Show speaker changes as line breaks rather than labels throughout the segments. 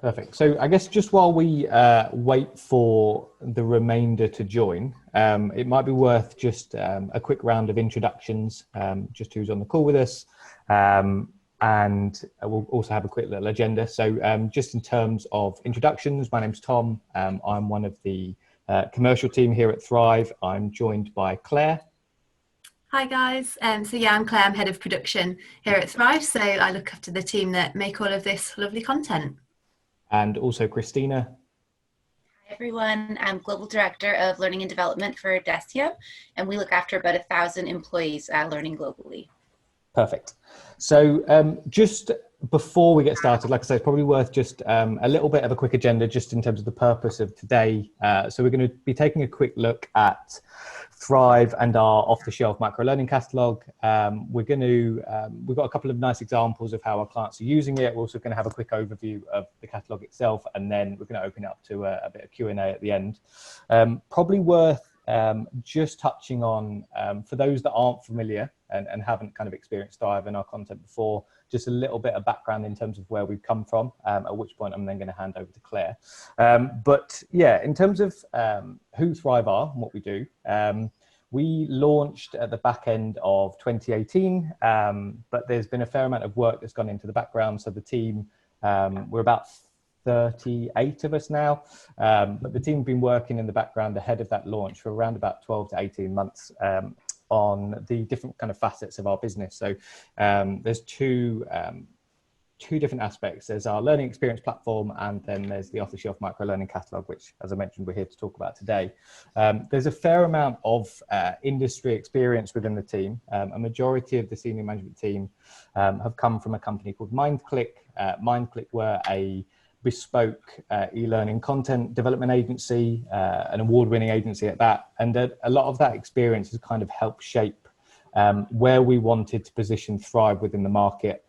Perfect. So I guess just while we wait for the remainder to join, it might be worth just a quick round of introductions, just who's on the call with us. And we'll also have a quick little agenda. So just in terms of introductions, my name's Tom. I'm one of the commercial team here at Thrive. I'm joined by Claire.
Hi guys, I'm Claire, I'm head of production here at Thrive, so I look after the team that make all of this lovely content.
And also Christina.
Hi everyone, I'm Global Director of Learning and Development for DECIEM, and we look after about 1,000 employees learning globally.
Perfect. So just before we get started, like I said, it's probably worth just a little bit of a quick agenda just in terms of the purpose of today. So we're going to be taking a quick look at Thrive and our off-the-shelf microlearning catalogue. We've got a couple of nice examples of how our clients are using it. We're also going to have a quick overview of the catalogue itself, and then we're going to open it up to a bit of Q&A at the end. Probably worth just touching on, for those that aren't familiar and haven't kind of experienced Thrive and our content before, just a little bit of background in terms of where we've come from, at which point I'm then going to hand over to Claire. But yeah, in terms of who Thrive are and what we do, we launched at the back end of 2018, but there's been a fair amount of work that's gone into the background. So the team, we're about 38 of us now, but the team have been working in the background ahead of that launch for around about 12 to 18 months on the different kind of facets of our business. So there's two different aspects. There's our learning experience platform, and then there's the off-the-shelf microlearning catalogue, which, as I mentioned, we're here to talk about today. There's a fair amount of industry experience within the team. A majority of the senior management team have come from a company called MindClick. MindClick were a bespoke e-learning content development agency, an award-winning agency at that. And a lot of that experience has kind of helped shape where we wanted to position Thrive within the market.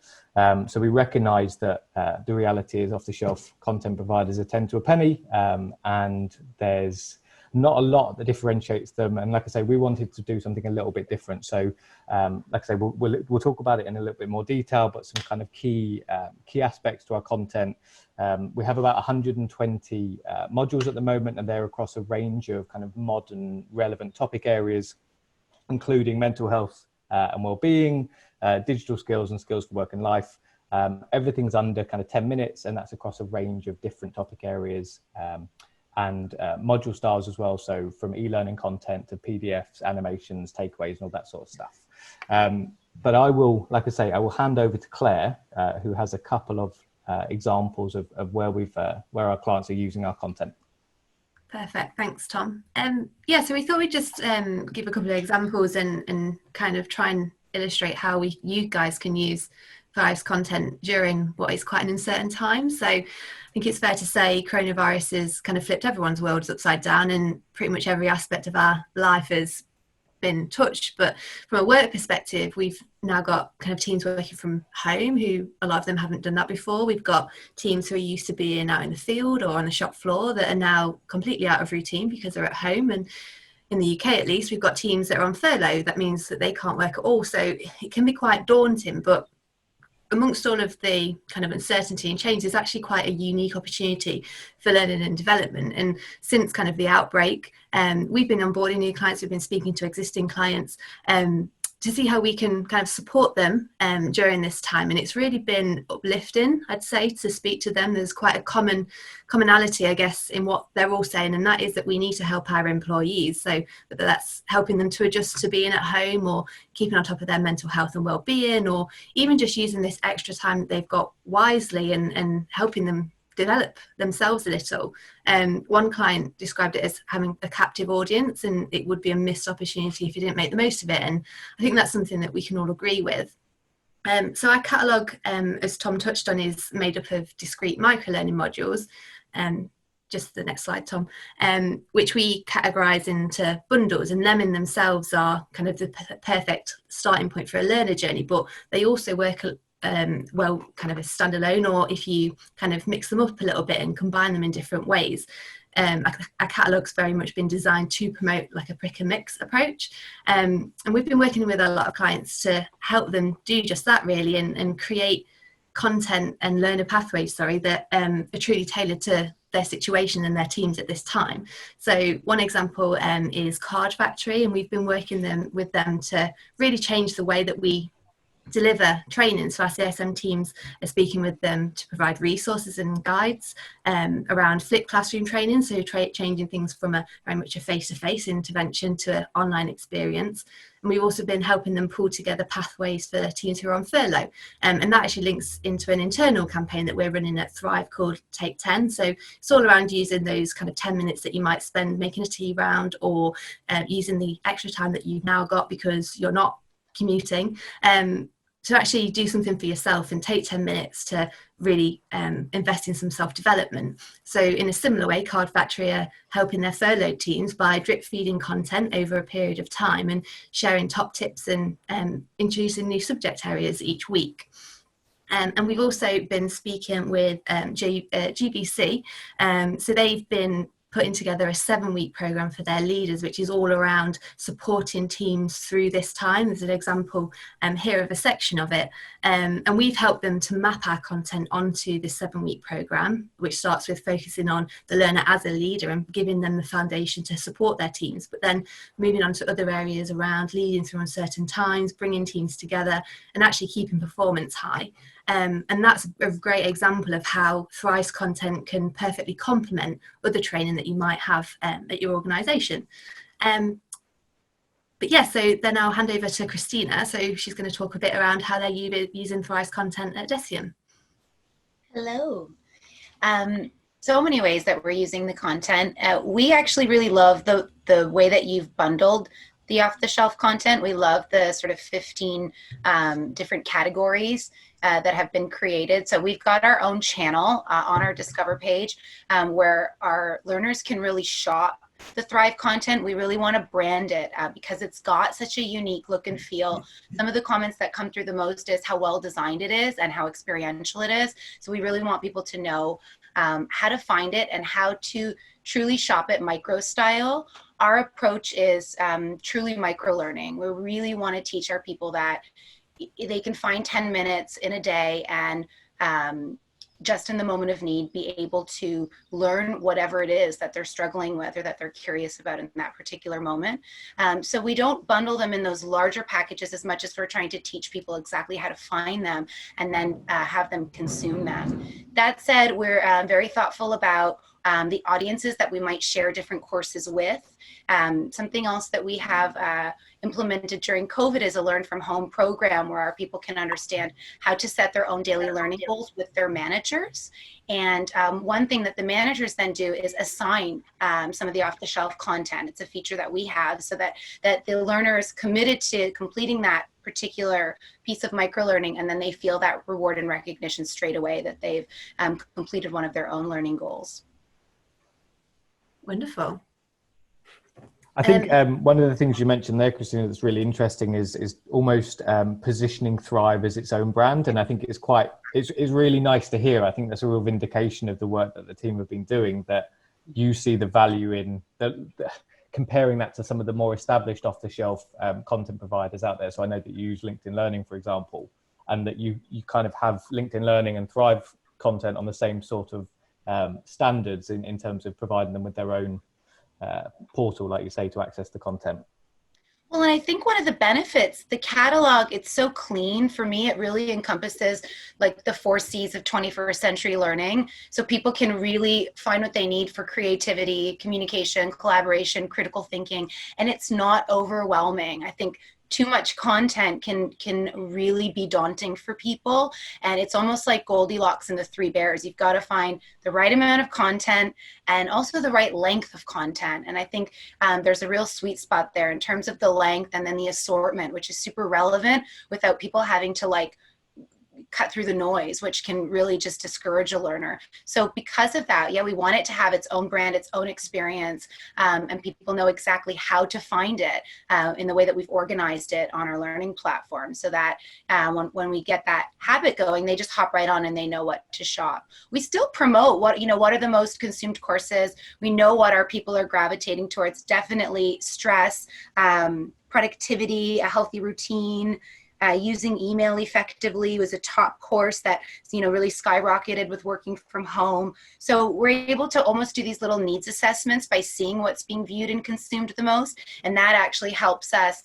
So we recognize that the reality is off-the-shelf content providers are 10 to a penny, and there's not a lot that differentiates them. And like I say, we wanted to do something a little bit different. So like I say, we'll talk about it in a little bit more detail, but some kind of key aspects to our content. We have about 120 modules at the moment, and they're across a range of kind of modern relevant topic areas, including mental health and well-being, digital skills and skills for work and life. Everything's under kind of 10 minutes, and that's across a range of different topic areas and module styles as well. So from e-learning content to PDFs, animations, takeaways, and all that sort of stuff. But I will, like I say, I will hand over to Claire, who has a couple of examples of where where our clients are using our content.
Perfect, thanks Tom. Yeah, so we thought we'd just give a couple of examples and kind of try and illustrate how you guys can use Thrive's content during what is quite an uncertain time. So I think it's fair to say coronavirus has kind of flipped everyone's worlds upside down, and pretty much every aspect of our life has been touched. But from a work perspective, we've now got kind of teams working from home, who a lot of them haven't done that before. We've got teams who are used to being out in the field or on the shop floor that are now completely out of routine because they're at home. And in the UK at least, we've got teams that are on furlough. That means that they can't work at all. So it can be quite daunting, but amongst all of the kind of uncertainty and change, there's actually quite a unique opportunity for learning and development. And since kind of the outbreak, we've been onboarding new clients, we've been speaking to existing clients to see how we can kind of support them during this time. And it's really been uplifting, I'd say, to speak to them. There's quite a commonality, I guess, in what they're all saying, and that is that we need to help our employees. So whether that's helping them to adjust to being at home, or keeping on top of their mental health and well-being, or even just using this extra time that they've got wisely and helping them develop themselves a little. One client described it as having a captive audience, and it would be a missed opportunity if you didn't make the most of it. And I think that's something that we can all agree with. So our catalogue, as Tom touched on, is made up of discrete microlearning modules. Just the next slide, Tom, which we categorise into bundles, and them in themselves are kind of the perfect starting point for a learner journey, but they also work well kind of as standalone, or if you kind of mix them up a little bit and combine them in different ways. Our catalogue's very much been designed to promote like a pick and mix approach, and we've been working with a lot of clients to help them do just that really, and create content and learner pathways, that are truly tailored to their situation and their teams at this time. So one example is Card Factory, and we've been working with them to really change the way that we deliver training. So our CSM teams are speaking with them to provide resources and guides around flipped classroom training, so changing things from very much a face-to-face intervention to an online experience. And we've also been helping them pull together pathways for teams who are on furlough. And that actually links into an internal campaign that we're running at Thrive called Take 10. So it's all around using those kind of 10 minutes that you might spend making a tea round, or using the extra time that you've now got because you're not commuting, to actually do something for yourself and take 10 minutes to really invest in some self-development. So in a similar way, Card Factory are helping their furloughed teams by drip feeding content over a period of time and sharing top tips and introducing new subject areas each week. And we've also been speaking with GBC. So they've been putting together a 7-week program for their leaders, which is all around supporting teams through this time. There's an example here of a section of it. And we've helped them to map our content onto this 7-week program, which starts with focusing on the learner as a leader and giving them the foundation to support their teams, but then moving on to other areas around leading through uncertain times, bringing teams together, and actually keeping performance high. And that's a great example of how Thrive's content can perfectly complement other training that you might have at your organisation. But yeah, so then I'll hand over to Christina. So she's going to talk a bit around how they're using Thrive's content at DECIEM.
Hello. So many ways that we're using the content. We actually really love the way that you've bundled the off-the-shelf content. We love the sort of 15 different categories that have been created. So we've got our own channel on our Discover page where our learners can really shop the Thrive content. We really want to brand it because it's got such a unique look and feel. Some of the comments that come through the most is how well designed it is and how experiential it is. So we really want people to know how to find it and how to truly shop it micro style. Our approach is truly micro learning. We really want to teach our people that they can find 10 minutes in a day and just in the moment of need, be able to learn whatever it is that they're struggling with or that they're curious about in that particular moment. So we don't bundle them in those larger packages as much as we're trying to teach people exactly how to find them and then have them consume them. That said, we're very thoughtful about the audiences that we might share different courses with. Something else that we have implemented during COVID is a learn from home program where our people can understand how to set their own daily learning goals with their managers. And one thing that the managers then do is assign some of the off-the-shelf content. It's a feature that we have so that the learner is committed to completing that particular piece of microlearning, and then they feel that reward and recognition straight away that they've completed one of their own learning goals.
Wonderful.
I think one of the things you mentioned there, Christina, that's really interesting is almost positioning Thrive as its own brand. And I think it's really nice to hear. I think that's a real vindication of the work that the team have been doing, that you see the value in comparing that to some of the more established off-the-shelf content providers out there. So I know that you use LinkedIn Learning, for example, and that you kind of have LinkedIn Learning and Thrive content on the same sort of standards in terms of providing them with their own portal, like you say, to access the content.
Well, and I think one of the benefits, the catalog, it's so clean. For me, it really encompasses like the 4 C's of 21st century learning. So people can really find what they need for creativity, communication, collaboration, critical thinking, and it's not overwhelming. I think too much content can really be daunting for people. And it's almost like Goldilocks and the 3 Bears. You've got to find the right amount of content and also the right length of content. And I think there's a real sweet spot there in terms of the length and then the assortment, which is super relevant without people having to like cut through the noise, which can really just discourage a learner. So because of that, yeah, we want it to have its own brand, its own experience, and people know exactly how to find it in the way that we've organized it on our learning platform, so that when we get that habit going, they just hop right on and they know what to shop. We still promote what are the most consumed courses. We know what our people are gravitating towards. Definitely stress, productivity, a healthy routine, using email effectively was a top course that, you know, really skyrocketed with working from home. So we're able to almost do these little needs assessments by seeing what's being viewed and consumed the most. And that actually helps us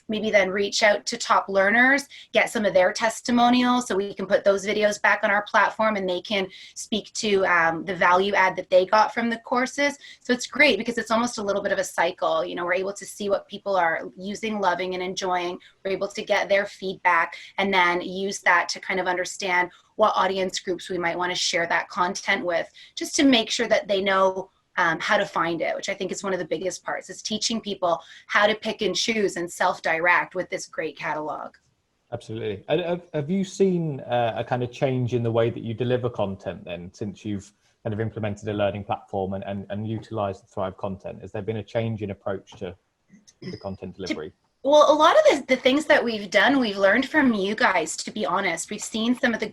maybe then reach out to top learners, get some of their testimonials so we can put those videos back on our platform and they can speak to the value add that they got from the courses. So it's great because it's almost a little bit of a cycle. You know, we're able to see what people are using, loving, and enjoying. We're able to get their feedback and then use that to kind of understand what audience groups we might want to share that content with, just to make sure that they know how to find it, which I think is one of the biggest parts, is teaching people how to pick and choose and self-direct with this great catalog.
Absolutely. And have you seen a kind of change in the way that you deliver content then, since you've kind of implemented a learning platform and utilized the Thrive content? Has there been a change in approach to the content delivery?
Well, a lot of the things that we've done, we've learned from you guys, to be honest. We've seen some of the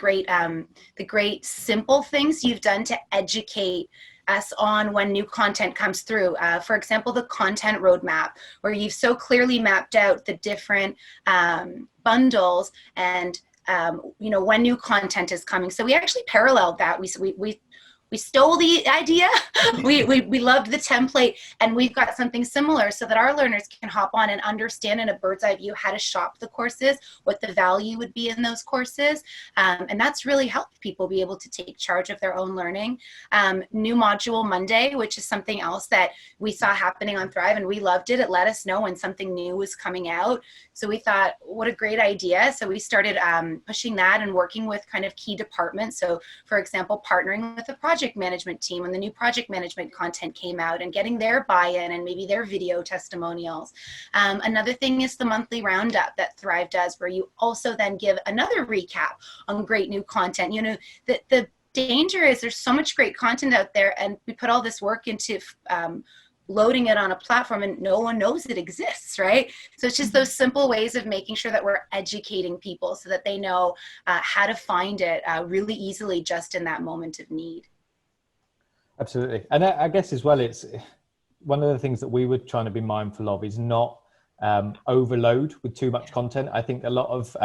great simple things you've done to educate us on when new content comes through. For example, the content roadmap, where you've so clearly mapped out the different bundles and you know, when new content is coming. So we actually paralleled that. We stole the idea. we loved the template, and we've got something similar so that our learners can hop on and understand in a bird's eye view how to shop the courses, what the value would be in those courses. And that's really helped people be able to take charge of their own learning. New module Monday, which is something else that we saw happening on Thrive, and we loved it. It let us know when something new was coming out. So we thought, what a great idea. So we started pushing that and working with kind of key departments. So for example, partnering with a project management team when the new project management content came out and getting their buy-in and maybe their video testimonials. Another thing is the monthly roundup that Thrive does, where you also then give another recap on great new content. You know, the danger is there's so much great content out there, and we put all this work into loading it on a platform and no one knows it exists, right? So it's just those simple ways of making sure that we're educating people so that they know how to find it really easily just in that moment of need.
Absolutely. And I guess as well, it's one of the things that we were trying to be mindful of is not overload with too much content. I think a lot of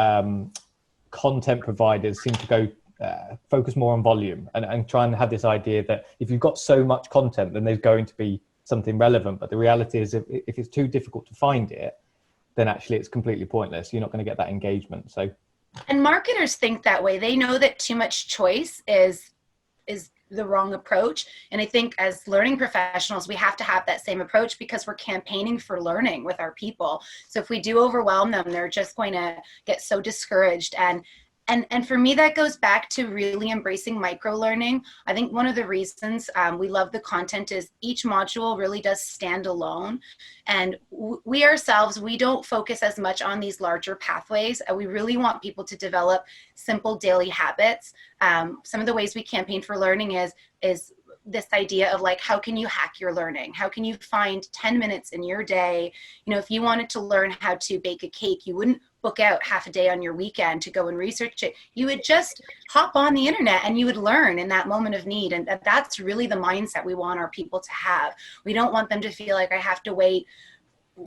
content providers seem to go focus more on volume and try and have this idea that if you've got so much content, then there's going to be something relevant. But the reality is if it's too difficult to find it, then actually it's completely pointless. You're not going to get that engagement. So,
and marketers think that way. They know that too much choice is the wrong approach. And I think as learning professionals, we have to have that same approach because we're campaigning for learning with our people. So if we do overwhelm them, they're just going to get so discouraged. And for me, that goes back to really embracing microlearning. I think one of the reasons we love the content is each module really does stand alone. And we ourselves, we don't focus as much on these larger pathways. We really want people to develop simple daily habits. Some of the ways we campaign for learning is this idea of like, how can you hack your learning? How can you find 10 minutes in your day? You know, if you wanted to learn how to bake a cake, you wouldn't book out half a day on your weekend to go and research it. You would just hop on the internet and you would learn in that moment of need. And that's really the mindset we want our people to have. We don't want them to feel like I have to wait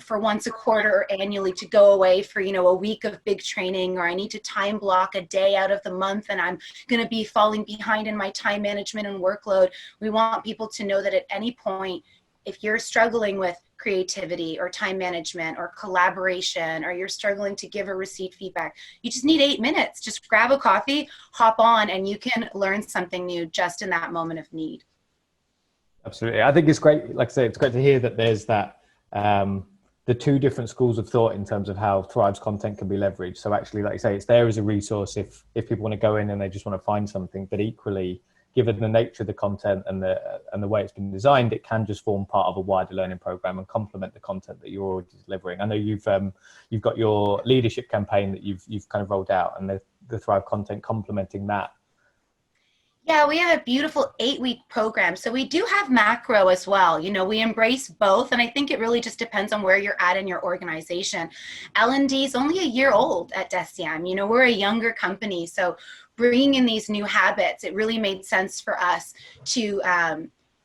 for once a quarter or annually to go away for, you know, a week of big training, or I need to time block a day out of the month and I'm going to be falling behind in my time management and workload. We want people to know that at any point, if you're struggling with creativity or time management or collaboration, or you're struggling to give or receive feedback, you just need 8 minutes. Just grab a coffee, hop on, and you can learn something new just in that moment of need.
Absolutely. I think it's great. Like I say, it's great to hear that there's that, the two different schools of thought in terms of how Thrive's content can be leveraged. So actually, like you say, it's there as a resource if people want to go in and they just want to find something, but equally, given the nature of the content and the way it's been designed, it can just form part of a wider learning program and complement the content that you're already delivering. I know you've got your leadership campaign that you've kind of rolled out, and the Thrive content complementing that.
Yeah, we have a beautiful 8-week program. So we do have macro as well. You know, we embrace both. And I think it really just depends on where you're at in your organization. L&D is only a year old at DECIEM. You know, we're a younger company. So bringing in these new habits, it really made sense for us to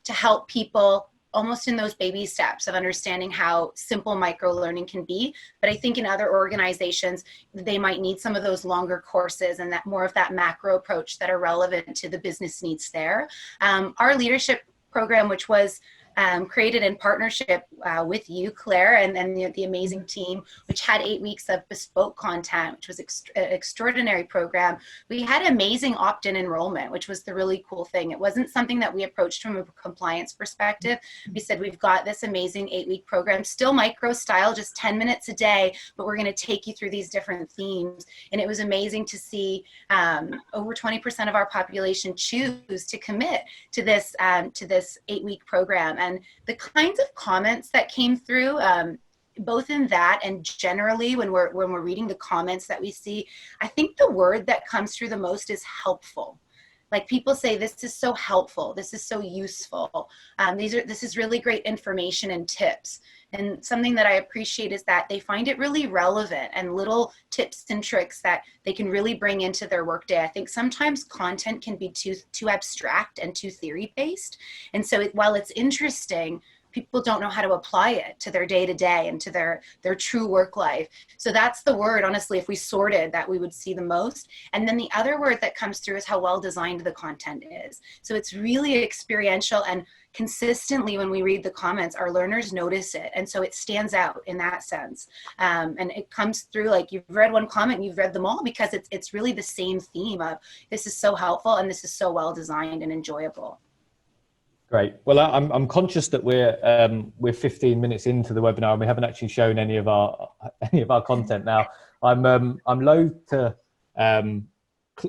help people almost in those baby steps of understanding how simple microlearning can be. But I think in other organizations, they might need some of those longer courses and that more of that macro approach that are relevant to the business needs there. Our leadership program, which was created in partnership with you, Claire, and the amazing team, which had 8 weeks of bespoke content, which was an extraordinary program. We had amazing opt-in enrollment, which was the really cool thing. It wasn't something that we approached from a compliance perspective. We said, we've got this amazing 8-week program, still micro style, just 10 minutes a day, but we're going to take you through these different themes. And it was amazing to see over 20% of our population choose to commit to this 8-week program. And the kinds of comments that came through, both in that and generally when we're reading the comments that we see, I think the word that comes through the most is helpful. Like, people say, this is so helpful, this is so useful, this is really great information and tips. And something that I appreciate is that they find it really relevant and little tips and tricks that they can really bring into their workday. I think sometimes content can be too abstract and too theory based. And so while it's interesting, people don't know how to apply it to their day-to-day and to their true work life. So that's the word, honestly, if we sorted, that we would see the most. And then the other word that comes through is how well designed the content is. So it's really experiential, and consistently when we read the comments, our learners notice it. And so it stands out in that sense. And it comes through like, you've read one comment and you've read them all, because it's really the same theme of, this is so helpful and this is so well designed and enjoyable.
Great. Well, I'm conscious that we're 15 minutes into the webinar and we haven't actually shown any of our content. Now, I'm loath to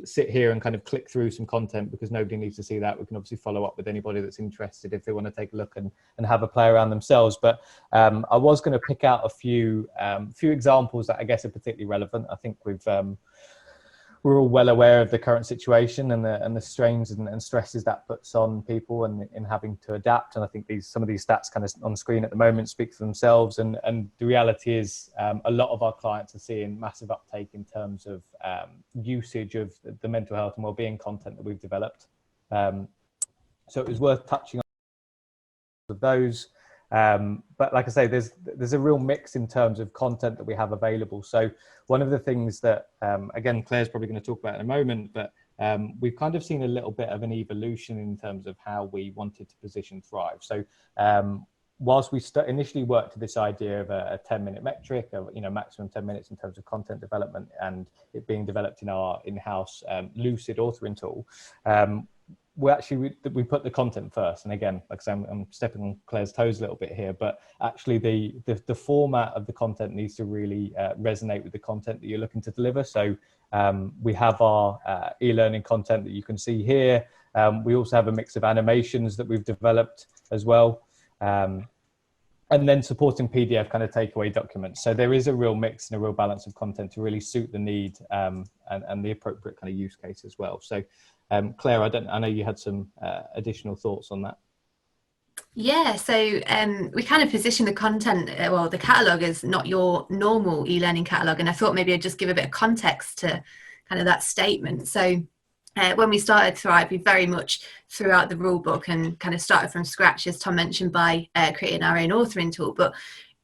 sit here and kind of click through some content, because nobody needs to see that. We can obviously follow up with anybody that's interested if they want to take a look and have a play around themselves. But I was going to pick out a few examples that I guess are particularly relevant. I think we're all well aware of the current situation and the strains and stresses that puts on people and in having to adapt. And I think some of these stats kind of on screen at the moment speak for themselves. And the reality is a lot of our clients are seeing massive uptake in terms of usage of the mental health and wellbeing content that we've developed. So it was worth touching on those. But like I say, there's a real mix in terms of content that we have available. So one of the things that, again, Claire's probably going to talk about in a moment, but we've kind of seen a little bit of an evolution in terms of how we wanted to position Thrive. So whilst we initially worked to this idea of a 10-minute metric of, maximum 10 minutes in terms of content development, and it being developed in our in-house Lucid authoring tool, we put the content first. And again, like I say, I'm stepping on Claire's toes a little bit here, but actually the format of the content needs to really resonate with the content that you're looking to deliver. So we have our e-learning content that you can see here. We also have a mix of animations that we've developed as well. And then supporting PDF kind of takeaway documents. So there is a real mix and a real balance of content to really suit the need and the appropriate kind of use case as well. So Claire, I know you had some additional thoughts on that.
Yeah, so we kind of position the content, the catalogue, as not your normal e-learning catalogue. And I thought maybe I'd just give a bit of context to kind of that statement. So when we started Thrive, we very much threw out the rule book and kind of started from scratch, as Tom mentioned, by creating our own authoring tool, but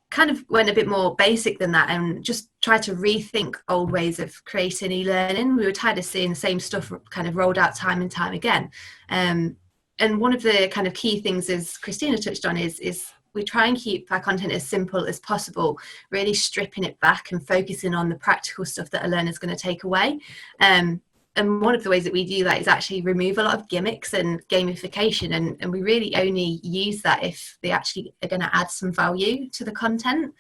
kind of went a bit more basic than that and just tried to rethink old ways of creating e-learning. We were tired of seeing the same stuff kind of rolled out time and time again. And one of the kind of key things, as Christina touched on, is we try and keep our content as simple as possible, really stripping it back and focusing on the practical stuff that a learner's going to take away. And one of the ways that we do that is actually remove a lot of gimmicks and gamification. And we really only use that if they actually are going to add some value to the content.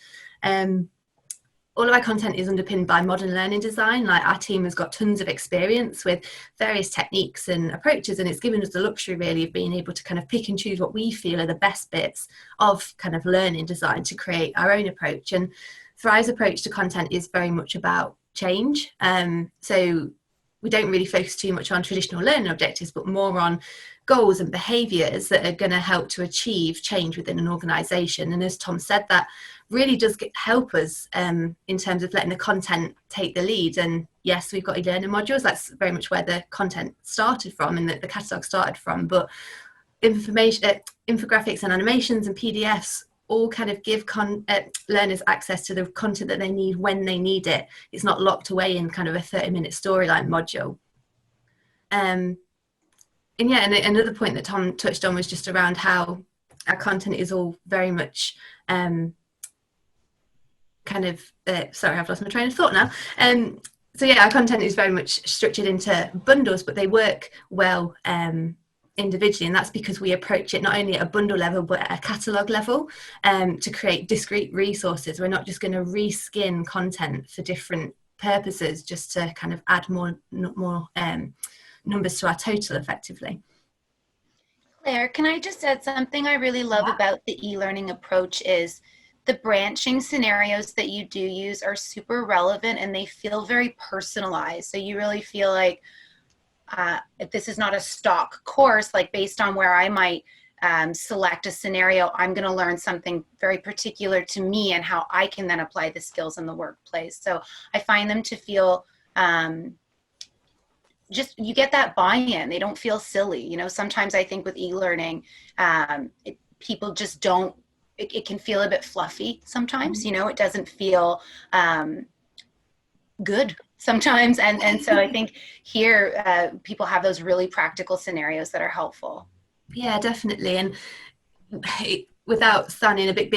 All of our content is underpinned by modern learning design. Like, our team has got tons of experience with various techniques and approaches, and it's given us the luxury really of being able to kind of pick and choose what we feel are the best bits of kind of learning design to create our own approach. And Thrive's approach to content is very much about change. So we don't really focus too much on traditional learning objectives, but more on goals and behaviours that are going to help to achieve change within an organisation. And as Tom said, that really does help us in terms of letting the content take the lead. And yes, we've got e-learning modules. That's very much where the content started from and that the catalogue started from. But information, infographics and animations and PDFs all kind of give learners access to the content that they need when they need it. It's not locked away in kind of a 30-minute storyline module. And yeah, and another point that Tom touched on was just around how our content is all very much sorry, I've lost my train of thought now. So yeah, our content is very much structured into bundles, but they work well individually, and that's because we approach it not only at a bundle level but at a catalogue level to create discrete resources. We're not just going to reskin content for different purposes just to kind of add more numbers to our total effectively.
Claire, can I just add something I really love about the e-learning approach is the branching scenarios that you do use are super relevant and they feel very personalized. So you really feel like if this is not a stock course, like based on where I might select a scenario, I'm going to learn something very particular to me and how I can then apply the skills in the workplace. So I find them to feel just, you get that buy-in. They don't feel silly. You know, sometimes I think with e-learning, people just don't, it can feel a bit fluffy sometimes, you know, it doesn't feel good sometimes. And so I think here people have those really practical scenarios that are helpful.
Yeah, definitely. And without sounding a bit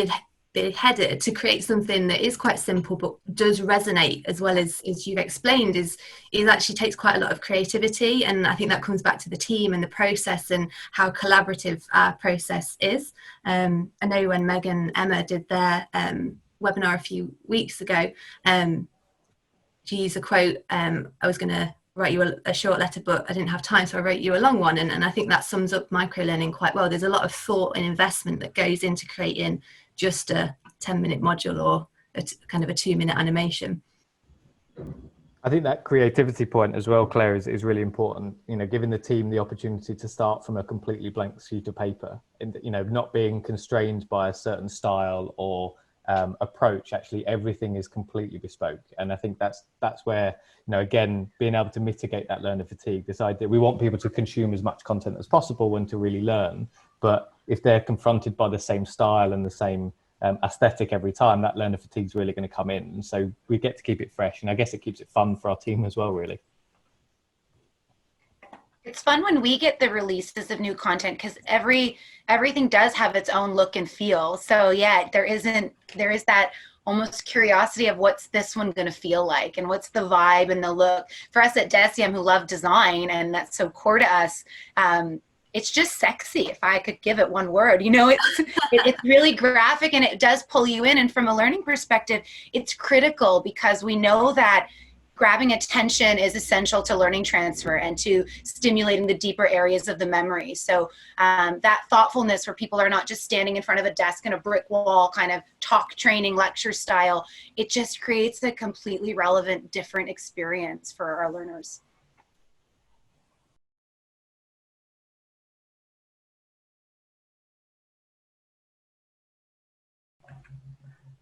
big-headed, to create something that is quite simple but does resonate as well as you've explained is actually takes quite a lot of creativity, and I think that comes back to the team and the process and how collaborative our process is. I know when Meg and Emma did their webinar a few weeks ago, she used a quote, I was going to write you a short letter but I didn't have time, so I wrote you a long one, and I think that sums up microlearning quite well. There's a lot of thought and investment that goes into creating just a 10-minute module or kind of a 2-minute animation.
I think that creativity point as well, Claire, is really important. You know, giving the team the opportunity to start from a completely blank sheet of paper, and you know, not being constrained by a certain style or approach. Actually, everything is completely bespoke, and I think that's where, you know, again, being able to mitigate that learner fatigue. This idea, we want people to consume as much content as possible and to really learn, but if they're confronted by the same style and the same aesthetic every time, that learner fatigue is really going to come in. And so we get to keep it fresh, and I guess it keeps it fun for our team as well, really.
It's fun when we get the releases of new content because everything does have its own look and feel. So yeah, there is that almost curiosity of what's this one going to feel like and what's the vibe and the look. For us at DECIEM who love design, and that's so core to us, it's just sexy, if I could give it one word. You know, it's really graphic and it does pull you in. And from a learning perspective, it's critical because we know that grabbing attention is essential to learning transfer and to stimulating the deeper areas of the memory. So that thoughtfulness where people are not just standing in front of a desk in a brick wall kind of talk training lecture style, it just creates a completely relevant, different experience for our learners.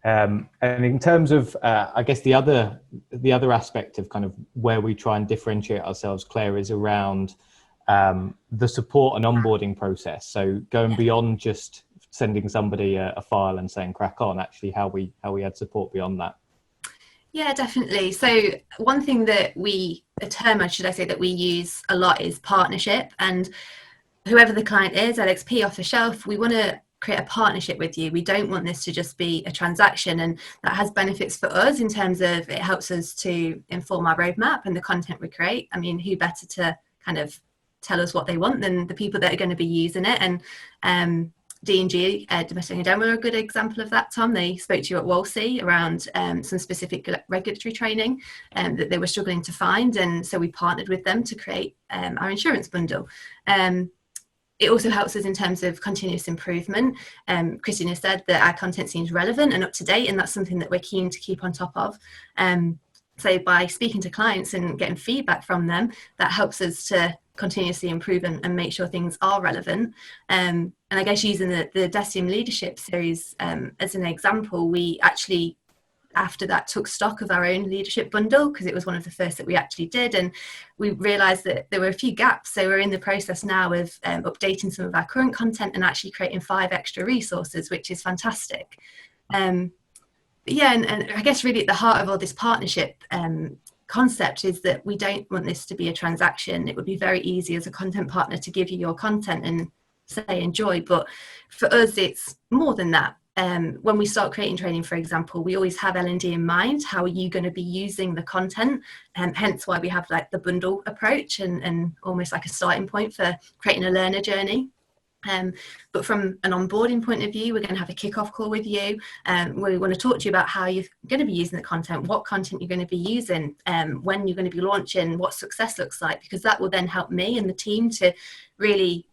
And in terms of, I guess the other aspect of kind of where we try and differentiate ourselves, Claire, is around the support and onboarding process. So going beyond just sending somebody a file and saying crack on, actually how we add support beyond that.
Yeah, definitely. So one thing that a term, should I say, that we use a lot is partnership. And whoever the client is, LXP, off the shelf, we want to create a partnership with you. We don't want this to just be a transaction, and that has benefits for us in terms of it helps us to inform our roadmap and the content we create. I mean, who better to kind of tell us what they want than the people that are going to be using it? And D&G, Domestic and General, are a good example of that, Tom. They spoke to you at Wolsey around some specific regulatory training that they were struggling to find, and so we partnered with them to create our insurance bundle. It also helps us in terms of continuous improvement. Christina said that our content seems relevant and up to date, and that's something that we're keen to keep on top of. So by speaking to clients and getting feedback from them, that helps us to continuously improve and make sure things are relevant. And I guess using the DECIEM Leadership Series as an example, we actually after that took stock of our own leadership bundle, because it was one of the first that we actually did, and we realized that there were a few gaps. So we're in the process now of updating some of our current content and actually creating 5 extra resources, which is fantastic. But yeah, and I guess really at the heart of all this partnership concept is that we don't want this to be a transaction. It would be very easy as a content partner to give you your content and say enjoy, but for us it's more than that. When we start creating training, for example, we always have L&D in mind. How are you going to be using the content? Hence why we have like the bundle approach and almost like a starting point for creating a learner journey. But from an onboarding point of view, we're going to have a kickoff call with you. We want to talk to you about how you're going to be using the content, what content you're going to be using, when you're going to be launching, what success looks like, because that will then help me and the team to really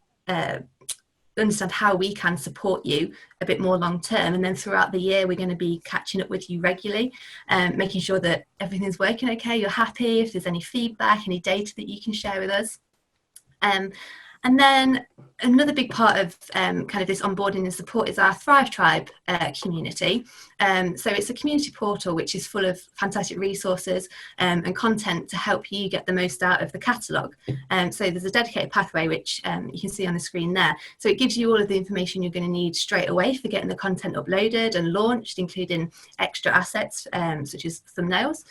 understand how we can support you a bit more long term. And then throughout the year, we're going to be catching up with you regularly, making sure that everything's working okay, you're happy, if there's any feedback, any data that you can share with us. And then another big part of kind of this onboarding and support is our Thrive Tribe community. So it's a community portal which is full of fantastic resources and content to help you get the most out of the catalogue. So there's a dedicated pathway which you can see on the screen there. So it gives you all of the information you're going to need straight away for getting the content uploaded and launched, including extra assets such as thumbnails.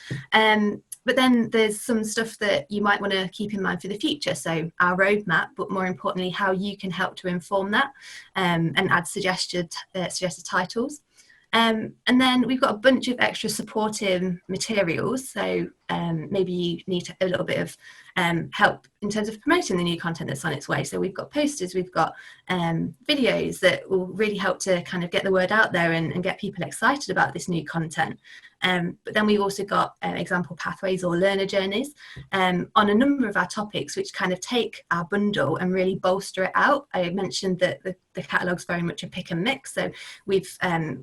But then there's some stuff that you might want to keep in mind for the future. So our roadmap, but more importantly, how you can help to inform that and add suggested titles. And then we've got a bunch of extra supporting materials. So maybe you need a little bit of help in terms of promoting the new content that's on its way. So we've got posters, we've got videos that will really help to kind of get the word out there and get people excited about this new content. But then we've also got example pathways or learner journeys on a number of our topics, which kind of take our bundle and really bolster it out. I mentioned that the catalogue's very much a pick and mix. So we've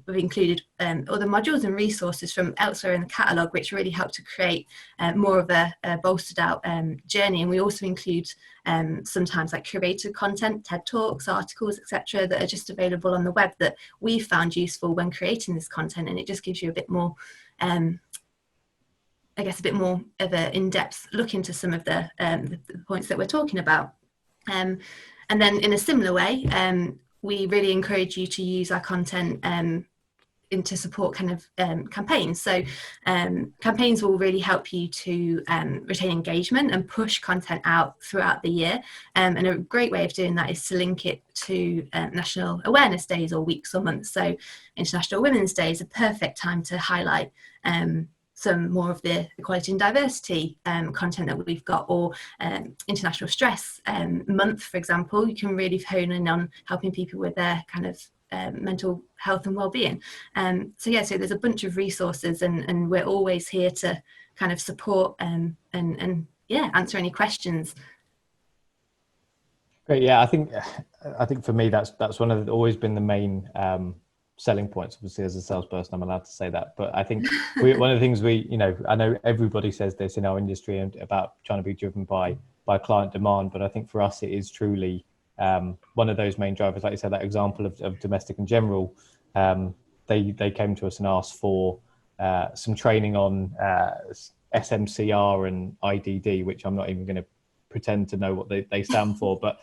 included other modules and resources from elsewhere in the catalogue, which really help to create more of a bolstered out journey. And we also include sometimes like curated content, TED Talks, articles, etc., that are just available on the web that we found useful when creating this content. And it just gives you a bit more, I guess, a bit more of an in-depth look into some of the points that we're talking about. And then in a similar way, we really encourage you to use our content to support kind of campaigns. So campaigns will really help you to retain engagement and push content out throughout the year. And a great way of doing that is to link it to national awareness days or weeks or months. So International Women's Day is a perfect time to highlight some more of the equality and diversity content that we've got, or International Stress Month, for example. You can really hone in on helping people with their kind of mental health and well-being. So there's a bunch of resources, and we're always here to kind of support and answer any questions.
Great. Yeah, I think for me that's one of always been the main selling points. Obviously, as a salesperson, I'm allowed to say that, but I think one of the things I know everybody says this in our industry and about trying to be driven by client demand, but I think for us it is truly one of those main drivers. Like you said, that example of domestic and general, they came to us and asked for some training on SMCR and IDD, which I'm not even going to pretend to know what they stand for, but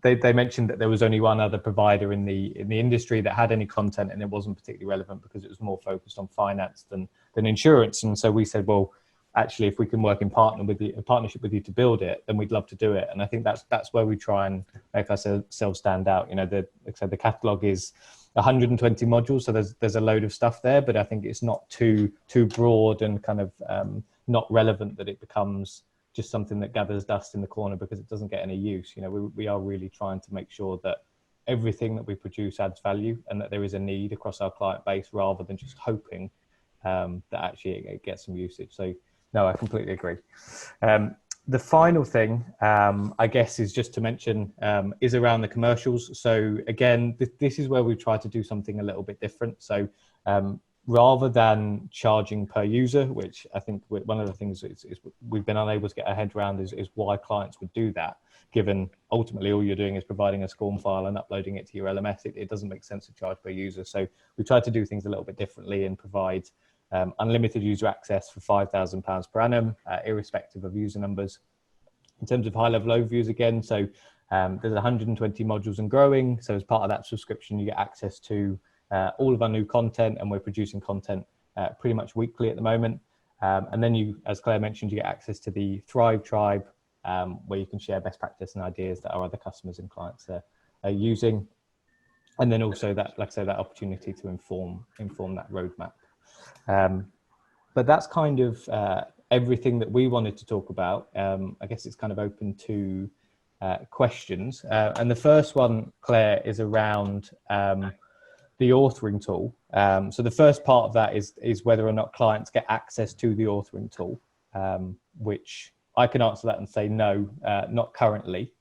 they mentioned that there was only one other provider in the industry that had any content, and it wasn't particularly relevant because it was more focused on finance than insurance. And so we said, well, actually, if we can work in partnership with you to build it, then we'd love to do it. And I think that's where we try and make ourselves stand out. Like I said, the catalogue is 120 modules, so there's a load of stuff there, but I think it's not too broad and kind of not relevant that it becomes just something that gathers dust in the corner because it doesn't get any use. We are really trying to make sure that everything that we produce adds value and that there is a need across our client base, rather than just hoping that actually it gets some usage. So no, I completely agree. The final thing, I guess, is just to mention is around the commercials. So again, this is where we try to do something a little bit different. So rather than charging per user, which I think one of the things is we've been unable to get our head around is why clients would do that, given ultimately all you're doing is providing a SCORM file and uploading it to your LMS. It doesn't make sense to charge per user. So we try to do things a little bit differently and provide unlimited user access for £5,000 per annum, irrespective of user numbers. In terms of high-level overviews again, so there's 120 modules and growing. So as part of that subscription, you get access to all of our new content, and we're producing content pretty much weekly at the moment. And then you, as Claire mentioned, you get access to the Thrive Tribe, where you can share best practice and ideas that our other customers and clients are using. And then also that, like I say, that opportunity to inform that roadmap. But that's kind of everything that we wanted to talk about. I guess it's kind of open to questions. And the first one, Claire, is around the authoring tool. So the first part of that is whether or not clients get access to the authoring tool, which I can answer that and say no, not currently.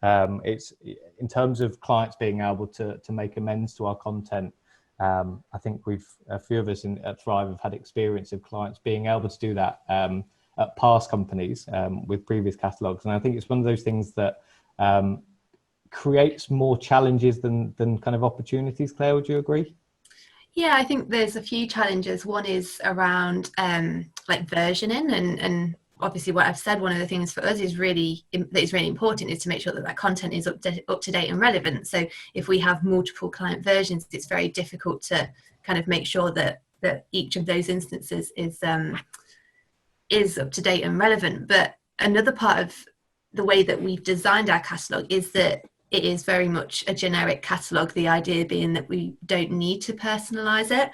It's in terms of clients being able to make amends to our content. I think a few of us at Thrive have had experience of clients being able to do that at past companies with previous catalogues. And I think it's one of those things that creates more challenges than kind of opportunities. Claire, would you agree?
Yeah, I think there's a few challenges. One is around like versioning, and obviously what I've said, one of the things for us is really important is to make sure that content is up to date and relevant. So if we have multiple client versions, it's very difficult to kind of make sure that each of those instances is up to date and relevant. But another part of the way that we've designed our catalogue is that it is very much a generic catalogue, the idea being that we don't need to personalize it.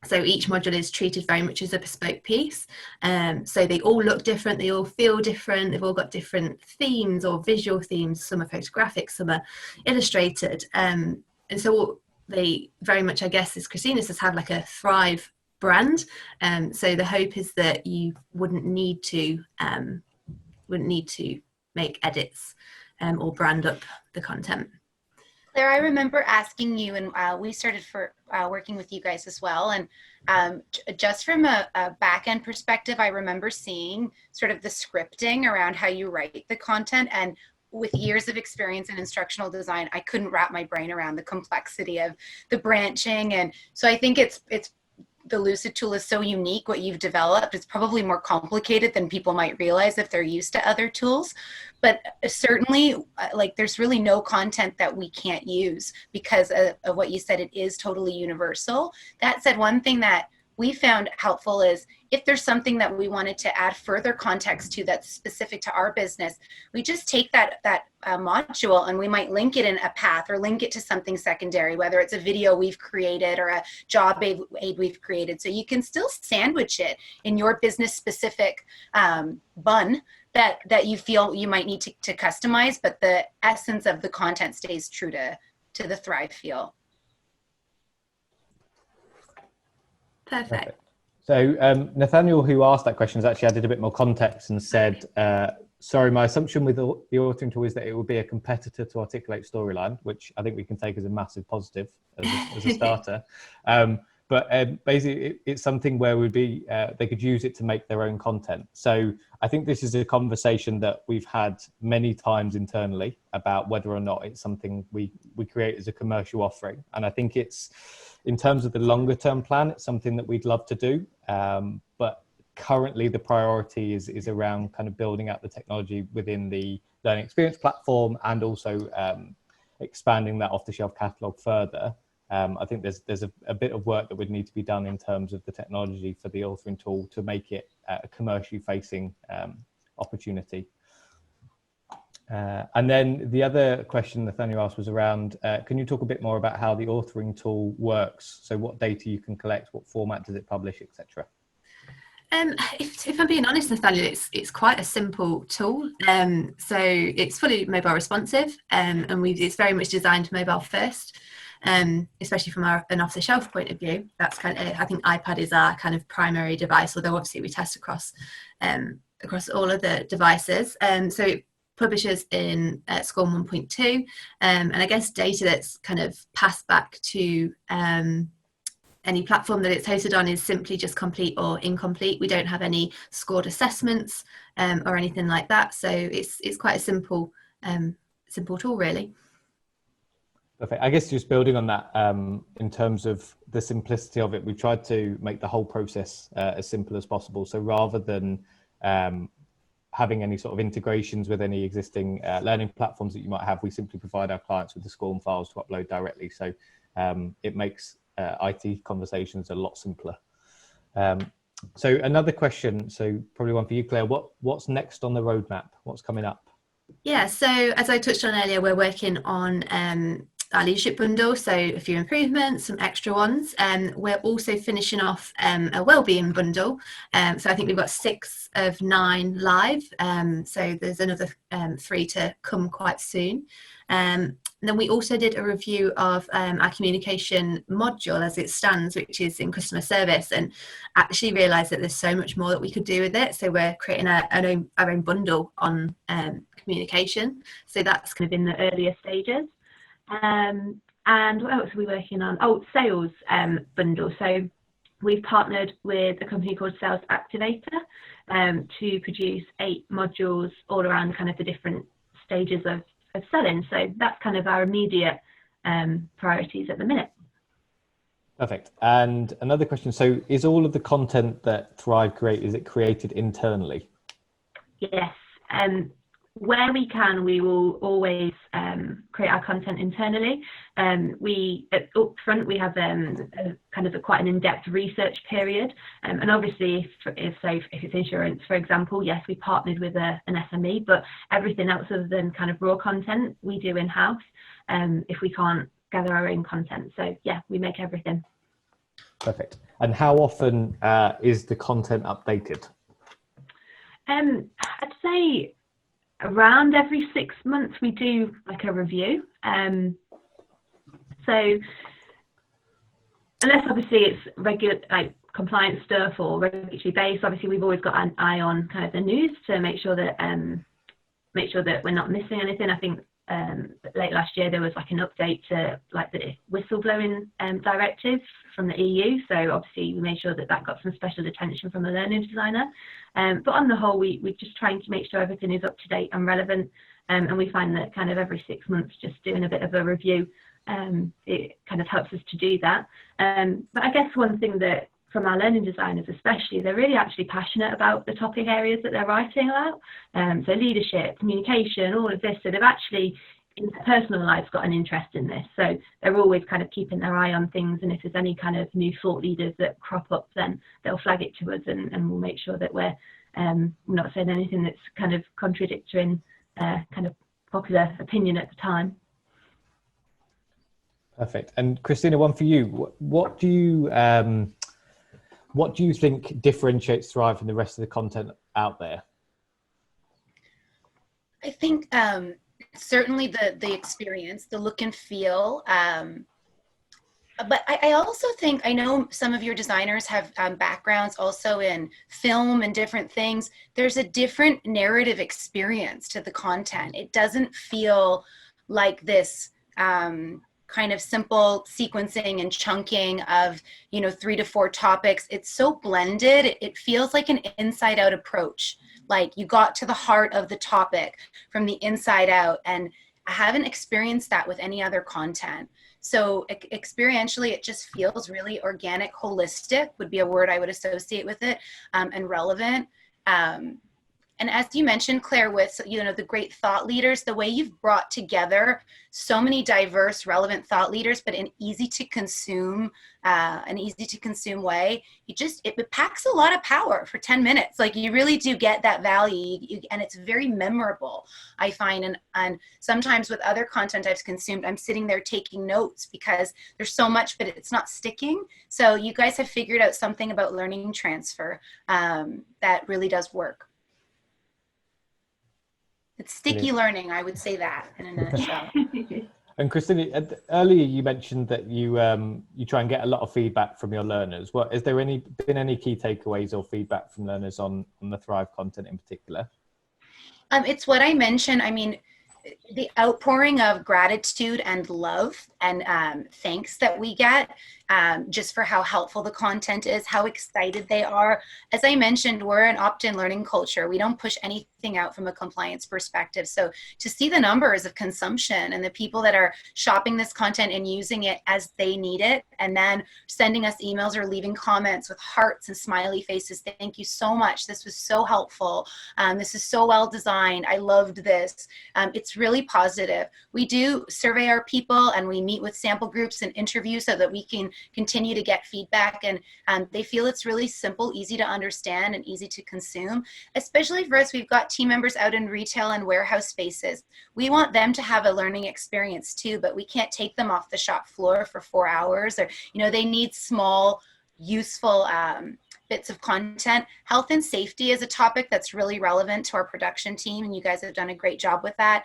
So each module is treated very much as a bespoke piece. So they all look different, they all feel different, they've all got different themes or visual themes. Some are photographic, some are illustrated. And so they very much, I guess, as Christina says, have like a Thrive brand. So the hope is that you wouldn't need to make edits or brand up the content.
Claire, I remember asking you, and we started working with you guys as well. And just from a back-end perspective, I remember seeing sort of the scripting around how you write the content. And with years of experience in instructional design, I couldn't wrap my brain around the complexity of the branching. And so I think it's the Lucid tool is so unique. What you've developed is probably more complicated than people might realize if they're used to other tools. But certainly, like, there's really no content that we can't use because of what you said. It is totally universal. That said, one thing that we found helpful is if there's something that we wanted to add further context to that's specific to our business, we just take that module and we might link it in a path or link it to something secondary, whether it's a video we've created or a job aid we've created. So you can still sandwich it in your business specific bun that you feel you might need to customize, but the essence of the content stays true to the Thrive feel.
Perfect.
So Nathaniel, who asked that question, has actually added a bit more context and said, sorry, my assumption with the authoring tool is that it will be a competitor to Articulate Storyline, which I think we can take as a massive positive as a starter. But basically, it's something where they could use it to make their own content. So I think this is a conversation that we've had many times internally about whether or not it's something we create as a commercial offering. And I think it's, in terms of the longer term plan, it's something that we'd love to do. But currently the priority is around kind of building out the technology within the learning experience platform and also expanding that off-the-shelf catalog further. I think there's a bit of work that would need to be done in terms of the technology for the authoring tool to make it a commercially facing opportunity. And then the other question Nathaniel asked was around, can you talk a bit more about how the authoring tool works? So what data you can collect, what format does it publish, etc.
If I'm being honest, Nathaniel, it's quite a simple tool. So it's fully mobile responsive, and it's very much designed mobile first. Especially from an off-the-shelf point of view. That's kind of, I think iPad is our kind of primary device, although obviously we test across all of the devices. So it publishes in SCORM 1.2, and I guess data that's kind of passed back to any platform that it's hosted on is simply just complete or incomplete. We don't have any scored assessments or anything like that. So it's quite a simple tool, really.
Perfect. I guess just building on that, in terms of the simplicity of it, we've tried to make the whole process as simple as possible. So rather than having any sort of integrations with any existing learning platforms that you might have, we simply provide our clients with the SCORM files to upload directly. So it makes IT conversations a lot simpler. So another question, so probably one for you, Claire, what's next on the roadmap? What's coming up?
Yeah, so as I touched on earlier, we're working on our leadership bundle, so a few improvements, some extra ones. We're also finishing off a wellbeing bundle. So I think we've got 6 of 9 live. So there's another 3 to come quite soon. Then we also did a review of our communication module as it stands, which is in customer service, and actually realised that there's so much more that we could do with it. So we're creating our own bundle on communication. So that's kind of in the earlier stages. And what else are we working on? Oh, sales bundle. So we've partnered with a company called Sales Activator to produce 8 modules all around kind of the different stages of selling. So that's kind of our immediate priorities at the minute.
Perfect. And another question, so is all of the content that Thrive create, is it created internally?
Yes. Where we can, we will always create our content internally. Up front, we have quite an in-depth research period, and obviously, if it's insurance, for example, yes, we partnered with an SME, but everything else other than kind of raw content we do in-house. If we can't gather our own content, so yeah, we make everything.
Perfect. And how often is the content updated?
I'd say around every 6 months we do like a review. So unless obviously it's regular, like compliance stuff or regulatory based, obviously we've always got an eye on kind of the news to make sure that we're not missing anything. I think late last year there was like an update to like the whistleblowing directive from the EU, so obviously we made sure that got some special attention from the learning designer, but on the whole we just trying to make sure everything is up to date and relevant, and we find that kind of every 6 months just doing a bit of a review, it kind of helps us to do that. But I guess one thing that from our learning designers especially, they're really actually passionate about the topic areas that they're writing about. So leadership, communication, all of this. So they've actually in their personal lives got an interest in this. So they're always kind of keeping their eye on things. And if there's any kind of new thought leaders that crop up, then they'll flag it to us, and we'll make sure that we're not saying anything that's kind of contradicting kind of popular opinion at the time.
Perfect. And Christina, one for you. What do you think differentiates Thrive from the rest of the content out there?
I think certainly the experience, the look and feel. But I also think, I know some of your designers have backgrounds also in film and different things. There's a different narrative experience to the content. It doesn't feel like this kind of simple sequencing and chunking of 3 to 4 topics. It's so blended. It feels like an inside out approach. Like you got to the heart of the topic from the inside out, and I haven't experienced that with any other content. So experientially, it just feels really organic, holistic would be a word I would associate with it, and relevant. And as you mentioned, Claire, with the great thought leaders, the way you've brought together so many diverse, relevant thought leaders, but in easy to consume way, it packs a lot of power for 10 minutes. Like you really do get that value, and it's very memorable, I find. And sometimes with other content I've consumed, I'm sitting there taking notes because there's so much, but it's not sticking. So you guys have figured out something about learning transfer that really does work. It's sticky learning, I would say that in a nutshell.
And Christina, earlier you mentioned that you try and get a lot of feedback from your learners. Has there been any key takeaways or feedback from learners on the Thrive content in particular?
It's what I mentioned. I mean, the outpouring of gratitude and love and thanks that we get just for how helpful the content is, how excited they are. As I mentioned, we're an opt-in learning culture. We don't push anything out from a compliance perspective. So to see the numbers of consumption and the people that are shopping this content and using it as they need it, and then sending us emails or leaving comments with hearts and smiley faces, thank you so much. This was so helpful. This is so well designed. I loved this. It's really positive. We do survey our people and we meet with sample groups and interview so that we can continue to get feedback, and they feel it's really simple, easy to understand, and easy to consume. Especially for us, we've got team members out in retail and warehouse spaces. We want them to have a learning experience too, but we can't take them off the shop floor for 4 hours, or they need small, useful bits of content. Health and safety is a topic that's really relevant to our production team, and you guys have done a great job with that.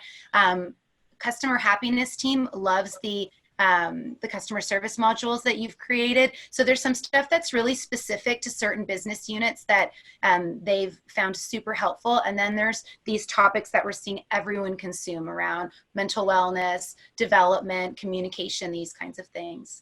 Customer happiness team loves the customer service modules that you've created. So there's some stuff that's really specific to certain business units that they've found super helpful. And then there's these topics that we're seeing everyone consume around mental wellness, development, communication, these kinds of things.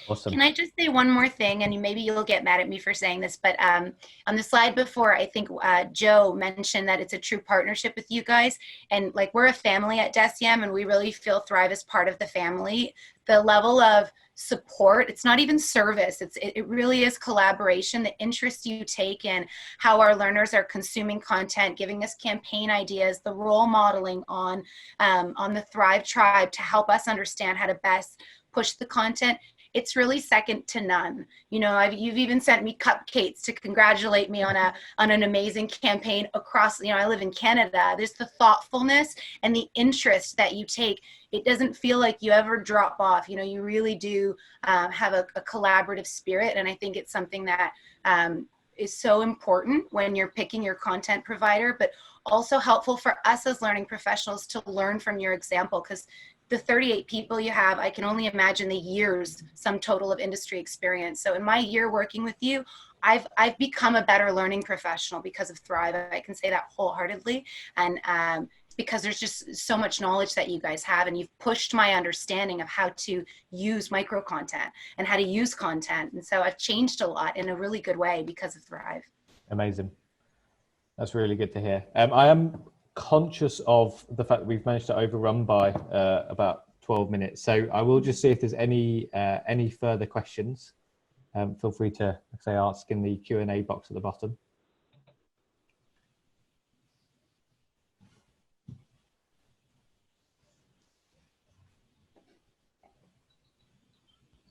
Awesome.
Can I just say one more thing, and maybe you'll get mad at me for saying this, but on the slide before, I think Joe mentioned that it's a true partnership with you guys, and like we're a family at DECIEM, and we really feel Thrive is part of the family. The level of support, it's not even service, it really is collaboration. The interest you take in how our learners are consuming content, giving us campaign ideas, the role modeling on the Thrive Tribe to help us understand how to best push the content. It's really second to none. You've even sent me cupcakes to congratulate me on an amazing campaign across, I live in Canada. There's the thoughtfulness and the interest that you take. It doesn't feel like you ever drop off. You really do have a collaborative spirit. And I think it's something that is so important when you're picking your content provider, but also helpful for us as learning professionals to learn from your example, because the 38 people you have, I can only imagine the years, sum total of industry experience. So in my year working with you, I've become a better learning professional because of Thrive. I can say that wholeheartedly. And because there's just so much knowledge that you guys have, and you've pushed my understanding of how to use micro content and how to use content. And so I've changed a lot in a really good way because of Thrive.
Amazing. That's really good to hear. I am conscious of the fact that we've managed to overrun by about 12 minutes. So I will just see if there's any further questions. Feel free to, ask in the Q&A box at the bottom.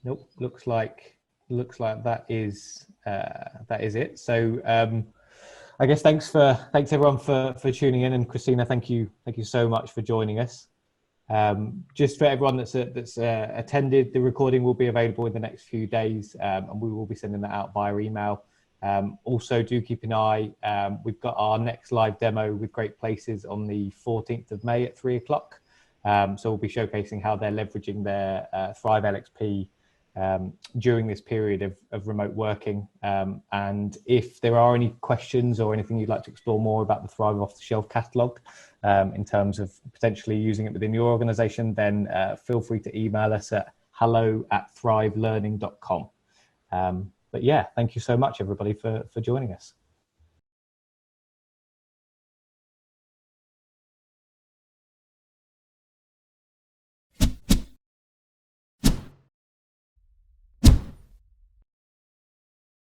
Nope, looks like that is it. So I guess thanks everyone for tuning in, and Christina, thank you so much for joining us. Just for everyone that's attended, the recording will be available in the next few days, and we will be sending that out via email. Also, do keep an eye. We've got our next live demo with Great Places on the 14th of May at 3 o'clock. So we'll be showcasing how they're leveraging their Thrive LXP during this period of remote working. And if there are any questions or anything you'd like to explore more about the Thrive off-the-shelf catalogue in terms of potentially using it within your organization, then feel free to email us at hello@thrivelearning.com. But yeah, thank you so much everybody for joining us.